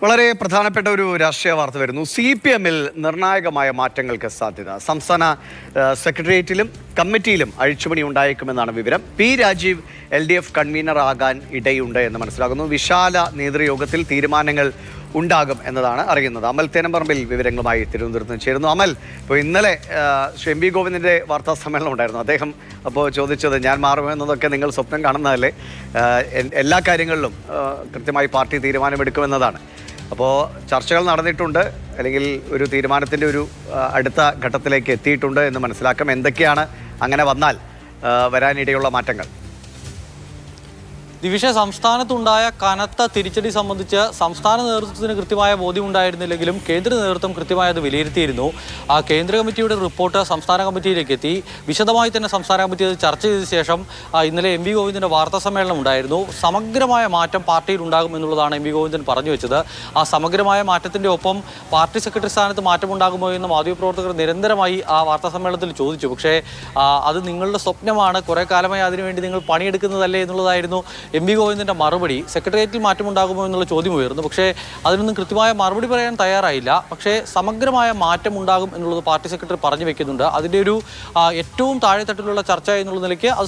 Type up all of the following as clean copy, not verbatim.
വളരെ പ്രധാനപ്പെട്ട ഒരു രാഷ്ട്രീയ വാർത്ത വരുന്നു. CPM-ൽ നിർണായകമായ മാറ്റങ്ങൾക്ക് സാധ്യത. സംസ്ഥാന സെക്രട്ടേറിയറ്റിലും കമ്മിറ്റിയിലും അഴിച്ചുപണി ഉണ്ടായേക്കുമെന്നാണ് വിവരം. പി രാജീവ് LDF കൺവീനർ ആകാൻ ഇടയുണ്ട് എന്ന് മനസ്സിലാകുന്നു. വിശാല നേതൃയോഗത്തിൽ തീരുമാനങ്ങൾ ഉണ്ടാകും എന്നതാണ് അറിയുന്നത്. അമൽ തേനമ്പറമ്പിൽ വിവരങ്ങളുമായി തിരുവനന്തപുരത്ത് നിന്ന് ചേരുന്നു. അമൽ, ഇപ്പോൾ ഇന്നലെ ശ്രീ MV ഗോവിന്ദൻ്റെ വാർത്താ സമ്മേളനം ഉണ്ടായിരുന്നു. അദ്ദേഹം അപ്പോൾ ചോദിച്ചത് ഞാൻ മാറുമെന്നതൊക്കെ നിങ്ങൾ സ്വപ്നം കാണുന്നതല്ലേ, എല്ലാ കാര്യങ്ങളിലും കൃത്യമായി പാർട്ടി തീരുമാനമെടുക്കുമെന്നതാണ്. അപ്പോൾ ചർച്ചകൾ നടന്നിട്ടുണ്ട്, അല്ലെങ്കിൽ ഒരു തീരുമാനത്തിൻ്റെ ഒരു അടുത്ത ഘട്ടത്തിലേക്ക് എത്തിയിട്ടുണ്ട് എന്ന് മനസ്സിലാക്കാം. എന്തൊക്കെയാണ് അങ്ങനെ വന്നാൽ വരാനിടയുള്ള മാറ്റങ്ങൾ? ദിവിഷ, സംസ്ഥാനത്തുണ്ടായ കനത്ത തിരിച്ചടി സംബന്ധിച്ച് സംസ്ഥാന നേതൃത്വത്തിന് കൃത്യമായ ബോധ്യമുണ്ടായിരുന്നില്ലെങ്കിലും കേന്ദ്ര നേതൃത്വം കൃത്യമായി അത് വിലയിരുത്തിയിരുന്നു. ആ കേന്ദ്ര കമ്മിറ്റിയുടെ റിപ്പോർട്ട് സംസ്ഥാന കമ്മിറ്റിയിലേക്ക് എത്തി. വിശദമായി തന്നെ സംസ്ഥാന കമ്മിറ്റി അത് ചർച്ച ചെയ്ത ശേഷം ഇന്നലെ MV ഗോവിന്ദൻ്റെ വാർത്താ സമ്മേളനം ഉണ്ടായിരുന്നു. സമഗ്രമായ മാറ്റം പാർട്ടിയിൽ ഉണ്ടാകും എന്നുള്ളതാണ് MV ഗോവിന്ദൻ പറഞ്ഞു വെച്ചത്. ആ സമഗ്രമായ മാറ്റത്തിൻ്റെ ഒപ്പം പാർട്ടി സെക്രട്ടറി സ്ഥാനത്ത് മാറ്റമുണ്ടാകുമോ എന്ന് മാധ്യമപ്രവർത്തകർ നിരന്തരമായി ആ വാർത്താ സമ്മേളനത്തിൽ ചോദിച്ചു. പക്ഷേ അത് നിങ്ങളുടെ സ്വപ്നമാണ്, കുറേ കാലമായി അതിനുവേണ്ടി നിങ്ങൾ പണിയെടുക്കുന്നതല്ലേ എന്നുള്ളതായിരുന്നു MV ഗോവിന്ദൻ്റെ മറുപടി. സെക്രട്ടേറിയറ്റിൽ മാറ്റമുണ്ടാകുമോ എന്നുള്ള ചോദ്യം ഉയർന്നു. പക്ഷേ അതിനൊന്നും കൃത്യമായ മറുപടി പറയാൻ തയ്യാറായില്ല. പക്ഷേ സമഗ്രമായ മാറ്റം ഉണ്ടാകും എന്നുള്ളത് പാർട്ടി സെക്രട്ടറി പറഞ്ഞു വെക്കുന്നുണ്ട്. അതിൻ്റെ ഒരു ഏറ്റവും താഴെത്തട്ടിലുള്ള ചർച്ച എന്നുള്ള നിലയ്ക്ക് അത്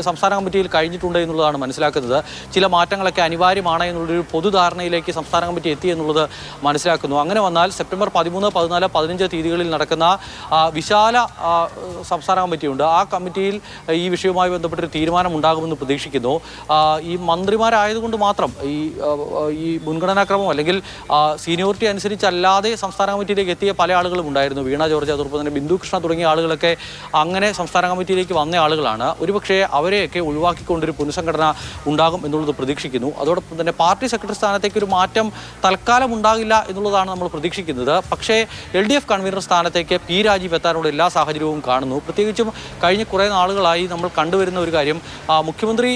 സംസ്ഥാന കമ്മിറ്റിയിൽ കഴിഞ്ഞിട്ടുണ്ട് എന്നുള്ളതാണ് മനസ്സിലാക്കുന്നത്. ചില മാറ്റങ്ങളൊക്കെ അനിവാര്യമാണ് എന്നുള്ളൊരു പൊതുധാരണയിലേക്ക് സംസ്ഥാന കമ്മിറ്റി എത്തി എന്നുള്ളത് മനസ്സിലാക്കുന്നു. അങ്ങനെ വന്നാൽ സെപ്റ്റംബർ 13, 14, 15 തീയതികളിൽ നടക്കുന്ന വിശാല സംസ്ഥാന കമ്മിറ്റിയുണ്ട്. ആ കമ്മിറ്റിയിൽ ഈ വിഷയവുമായി ബന്ധപ്പെട്ടൊരു തീരുമാനം ഉണ്ടാകുമെന്ന് പ്രതീക്ഷിക്കുന്നു. ഈ മന്ത്രിമാരായതുകൊണ്ട് മാത്രം ഈ മുൻഗണനാക്രമം അല്ലെങ്കിൽ സീനിയോറിറ്റി അനുസരിച്ചല്ലാതെ സംസ്ഥാന കമ്മിറ്റിയിലേക്ക് എത്തിയ പല ആളുകളും ഉണ്ടായിരുന്നു. വീണ ജോർജ്, അതോടൊപ്പം തന്നെ ബിന്ദു കൃഷ്ണ തുടങ്ങിയ ആളുകളൊക്കെ അങ്ങനെ സംസ്ഥാന കമ്മിറ്റിയിലേക്ക് വന്ന ആളുകളാണ്. ഒരുപക്ഷെ അവരെയൊക്കെ ഒഴിവാക്കിക്കൊണ്ടൊരു പുനഃസംഘടന ഉണ്ടാകും എന്നുള്ളത് പ്രതീക്ഷിക്കുന്നു. അതോടൊപ്പം തന്നെ പാർട്ടി സെക്രട്ടറി സ്ഥാനത്തേക്ക് ഒരു മാറ്റം തൽക്കാലം ഉണ്ടാകില്ല എന്നുള്ളതാണ് നമ്മൾ പ്രതീക്ഷിക്കുന്നത്. പക്ഷേ LDF കൺവീനർ സ്ഥാനത്തേക്ക് പി രാജീവ് എത്താനുള്ള എല്ലാ സാഹചര്യവും കാണുന്നു. പ്രത്യേകിച്ചും കഴിഞ്ഞ കുറേ നാളുകളായി നമ്മൾ കണ്ടുവരുന്ന ഒരു കാര്യം, മുഖ്യമന്ത്രി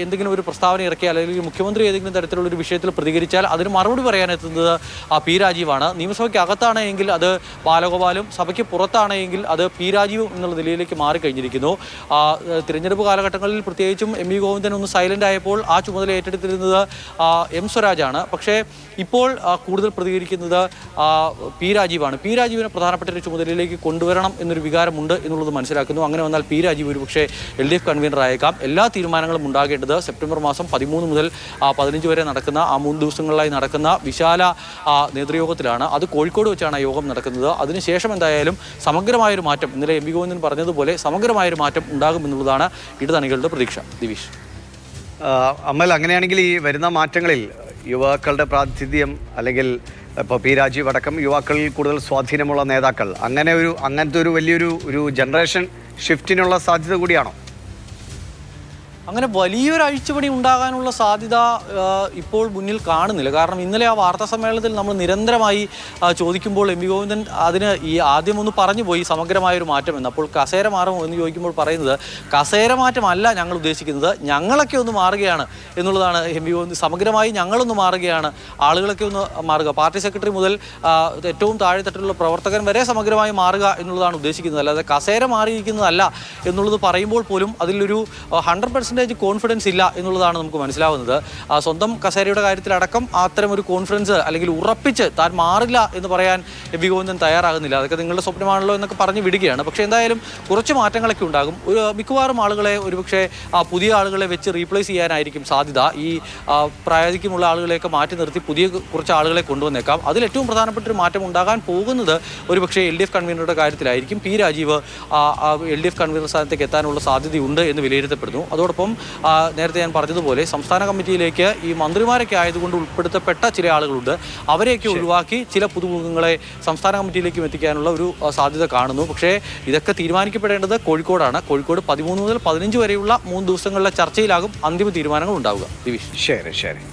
എന്തെങ്കിലും ഒരു പ്രസ്താവന ഇറക്കിയാൽ അല്ലെങ്കിൽ മുഖ്യമന്ത്രി ഏതെങ്കിലും തരത്തിലുള്ളൊരു വിഷയത്തിൽ പ്രതികരിച്ചാൽ അതിന് മറുപടി പറയാനെത്തുന്നത് പി രാജീവാണ്. നിയമസഭയ്ക്ക് അകത്താണ് എങ്കിൽ അത് ബാലഗോപാലും, സഭയ്ക്ക് പുറത്താണ് എങ്കിൽ അത് പി രാജീവും എന്നുള്ള നിലയിലേക്ക് മാറിക്കഴിഞ്ഞിരിക്കുന്നു. തിരഞ്ഞെടുപ്പ് കാലഘട്ടങ്ങളിൽ പ്രത്യേകിച്ചും MV ഗോവിന്ദൻ ഒന്ന് സൈലൻ്റ് ആയപ്പോൾ ആ ചുമതല ഏറ്റെടുത്തിരുന്നത് M സ്വരാജാണ്. പക്ഷേ ഇപ്പോൾ കൂടുതൽ പ്രതികരിക്കുന്നത് പി രാജീവാണ്. പി രാജീവിനെ പ്രധാനപ്പെട്ട ഒരു ചുമതലയിലേക്ക് കൊണ്ടുവരണം എന്നൊരു വികാരമുണ്ട് എന്നുള്ളത് മനസ്സിലാക്കുന്നു. അങ്ങനെ വന്നാൽ പി രാജീവ് ഒരു പക്ഷേ LDF കൺവീനർ ആയേക്കാം. എല്ലാ തീരുമാനങ്ങളും ഉണ്ടാകേണ്ടത് സെപ്റ്റംബർ മാസം 13 മുതൽ 15 വരെ നടക്കുന്ന 3 ദിവസങ്ങളിലായി നടക്കുന്ന വിശാല നേതൃയോഗത്തിലാണ്. അത് കോഴിക്കോട് വെച്ചാണ് യോഗം നടക്കുന്നത്. അതിനുശേഷം എന്തായാലും സമഗ്രമായൊരു മാറ്റം, ഇന്നലെ MV ഗോവിന്ദൻ പറഞ്ഞതുപോലെ സമഗ്രമായൊരു മാറ്റം ഉണ്ടാകുമെന്നുള്ളതാണ് ഇടതണികളുടെ പ്രതീക്ഷ. ദിവിഷ്, അമൽ, അങ്ങനെയാണെങ്കിൽ ഈ വരുന്ന മാറ്റങ്ങളിൽ യുവാക്കളുടെ പ്രാതിനിധ്യം, അല്ലെങ്കിൽ ഇപ്പോൾ പി രാജീവ് അടക്കം യുവാക്കളിൽ കൂടുതൽ സ്വാധീനമുള്ള നേതാക്കൾ, അങ്ങനത്തെ ഒരു വലിയൊരു ജനറേഷൻ ഷിഫ്റ്റിനുള്ള സാധ്യത കൂടിയാണോ? അങ്ങനെ വലിയൊരു അഴിച്ചുപണി ഉണ്ടാകാനുള്ള സാധ്യത ഇപ്പോൾ മുന്നിൽ കാണുന്നില്ല. കാരണം ഇന്നലെ ആ വാർത്താ സമ്മേളനത്തിൽ നമ്മൾ നിരന്തരമായി ചോദിക്കുമ്പോൾ MV ഗോവിന്ദൻ അതിന് ആദ്യം ഒന്ന് പറഞ്ഞു പോയി സമഗ്രമായൊരു മാറ്റം എന്ന്. അപ്പോൾ കസേര മാറുമോ എന്ന് ചോദിക്കുമ്പോൾ പറയുന്നത് കസേര മാറ്റമല്ല ഞങ്ങൾ ഉദ്ദേശിക്കുന്നത്, ഞങ്ങളൊക്കെ ഒന്ന് മാറുകയാണ് എന്നുള്ളതാണ്. MV ഗോവിന്ദൻ സമഗ്രമായി ഞങ്ങളൊന്ന് മാറുകയാണ്, ആളുകളൊക്കെ ഒന്ന് മാറുക, പാർട്ടി സെക്രട്ടറി മുതൽ ഏറ്റവും താഴെത്തട്ടിലുള്ള പ്രവർത്തകൻ വരെ സമഗ്രമായി മാറുക എന്നുള്ളതാണ് ഉദ്ദേശിക്കുന്നത്. അല്ലാതെ കസേര മാറിയിരിക്കുന്നതല്ല എന്നുള്ളത് പറയുമ്പോൾ പോലും അതിലൊരു 100% കോൺഫിഡൻസ് ഇല്ല എന്നുള്ളതാണ് നമുക്ക് മനസ്സിലാവുന്നത്. സ്വന്തം കസേരയുടെ കാര്യത്തിലടക്കം അത്തരം ഒരു കോൺഫിഡൻസ് അല്ലെങ്കിൽ ഉറപ്പിച്ച് താൻ മാറില്ല എന്ന് പറയാൻ MV ഗോവിന്ദൻ തയ്യാറാകുന്നില്ല. അതൊക്കെ നിങ്ങളുടെ സ്വപ്നമാണല്ലോ എന്നൊക്കെ പറഞ്ഞ് വിടുകയാണ്. പക്ഷേ എന്തായാലും കുറച്ച് മാറ്റങ്ങളൊക്കെ ഉണ്ടാകും. മിക്കവാറും ആളുകളെ ഒരുപക്ഷെ പുതിയ ആളുകളെ വെച്ച് റീപ്ലേസ് ചെയ്യാനായിരിക്കും സാധ്യത. ഈ പ്രായതിക്യമുള്ള ആളുകളെയൊക്കെ മാറ്റി നിർത്തി പുതിയ കുറച്ച് ആളുകളെ കൊണ്ടുവന്നേക്കാം. അതിൽ ഏറ്റവും പ്രധാനപ്പെട്ട ഒരു മാറ്റം ഉണ്ടാകാൻ പോകുന്നത് ഒരുപക്ഷെ LDF കൺവീനറുടെ കാര്യത്തിലായിരിക്കും. പി രാജീവ് LDF കൺവീനർ സ്ഥാനത്തേക്ക് എത്താനുള്ള സാധ്യതയുണ്ട് എന്ന് വിലയിരുത്തപ്പെടുന്നു. അതോടൊപ്പം നേരത്തെ ഞാൻ പറഞ്ഞതുപോലെ സംസ്ഥാന കമ്മിറ്റിയിലേക്ക് ഈ മന്ത്രിമാരൊക്കെ ആയതുകൊണ്ട് ഉൾപ്പെടുത്തപ്പെട്ട ചില ആളുകളുണ്ട്. അവരെയൊക്കെ ഒഴിവാക്കി ചില പുതുമുഖങ്ങളെ സംസ്ഥാന കമ്മിറ്റിയിലേക്കും എത്തിക്കാനുള്ള ഒരു സാധ്യത കാണുന്നു. പക്ഷേ ഇതൊക്കെ തീരുമാനിക്കപ്പെടേണ്ടത് കോഴിക്കോടാണ്. കോഴിക്കോട് 13 മുതൽ 15 വരെയുള്ള 3 ദിവസങ്ങളിലെ ചർച്ചയിലാകും അന്തിമ തീരുമാനങ്ങൾ ഉണ്ടാവുക. ദിവിഷ്, ശരി.